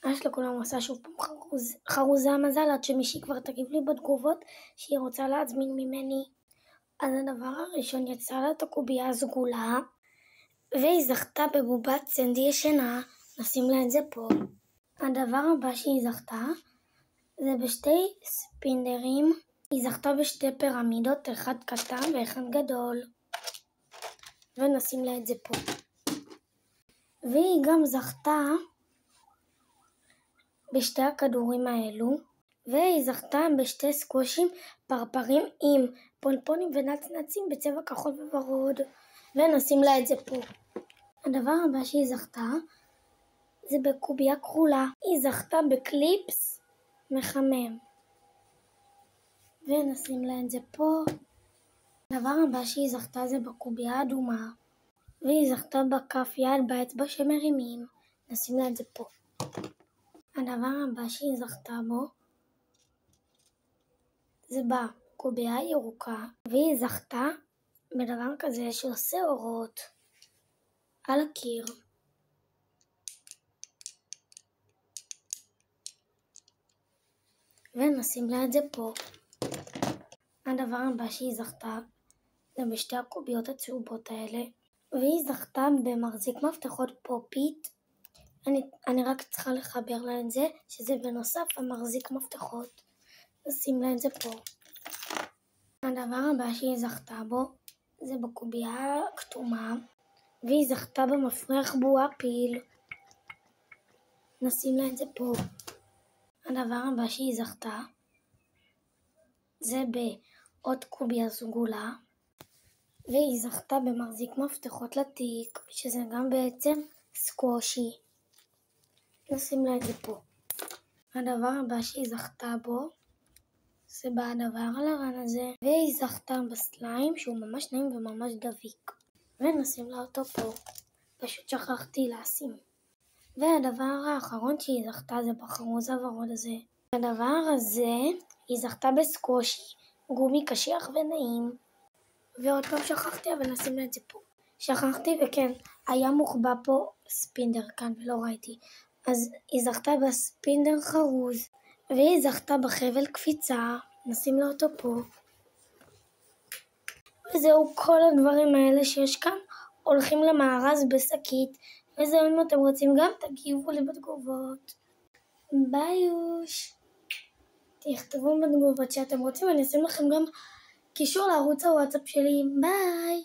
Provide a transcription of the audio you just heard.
ממש לכולם עושה שוב פעם חרוזי המזל, עד שמישהי כבר תגיב לי בתגובות שהיא רוצה להזמין ממני. אז הדבר הראשון, יצא לה את הקובייה הסגולה, והיא זכתה בבובת סנדי ישנה, נשים לה את זה פה. הדבר הבא שהיא זכתה, זה בשתי ספינדרים, היא זכתה בשתי פירמידות, אחד קטן ואחד גדול, ונשים לה את זה פה. והיא גם זכתה בשתי הכדורים האלו, והיא זכתה בשתי סקוושים פרפרים עם פונפונים ונצנצים בצבע כחול וורוד, ונשים לה את זה פה. הדבר הבא שהיא זכתה זה בקובייה כחולה, היא זכתה בקליפס מחמם, ונשים לה את זה פה. הדבר הבא שהיא זכתה זה בקובייה אדומה, והיא זכתה בכף יד באצבע שמרימים, נשים לה את זה פה. הדבר הבא שהיא זכתה בו זה בקובייה ירוקה, והיא זכתה בדבר כזה שעושה אורות על הקיר. ונשים לה את זה פה. הדבר הבא שהיא זכתה זה בשתי הקוביות הצהובות האלה, והיא זכתה במחזיק מפתחות פופית. אני רק צריכה לחבר לה את זה, שזה בנוסף המחזיק מפתחות. נשים לה את זה פה. הדבר הבא שהיא זכתה בו זה בקובייה כתומה, והיא זכתה במפריח בועה פיל. נשים לה את זה פה. הדבר הבא שהיא זכתה זה בעוד קובייה סגולה, והיא זכתה במחזיק מפתחות לתיק, שזה גם בעצם סקוושי. נשים לה את זה פה. הדבר הבא שהיא זכתה בו זה בדבר הלבן הזה, והיא זכתה בסליים שהוא ממש נעים וממש דביק, ונשים לה אותו פה. פשוט שכחתי לשים. והדבר האחרון שהיא זכתה זה בחרוז הוורוד הזה. הדבר הזה היא זכתה בסקוושי, גומי קשיח ונעים. ועוד פעם שכחתי, אבל נשים לה את זה פה. שכחתי, וכן, היה מוחבא פה ספינדר כאן ולא ראיתי. אז היא זכתה בספינדר חרוז, והיא זכתה בחבל קפיצה, נשים לה אותו פה. וזהו, כל הדברים האלה שיש כאן הולכים למארז בשקית. וזהו, אם אתם רוצים גם תגיבו לי בתגובות. ביוש. תכתבו בתגובות שאתם רוצים, אני אשים לכם גם קישור לערוץ הוואטסאפ שלי. ביי.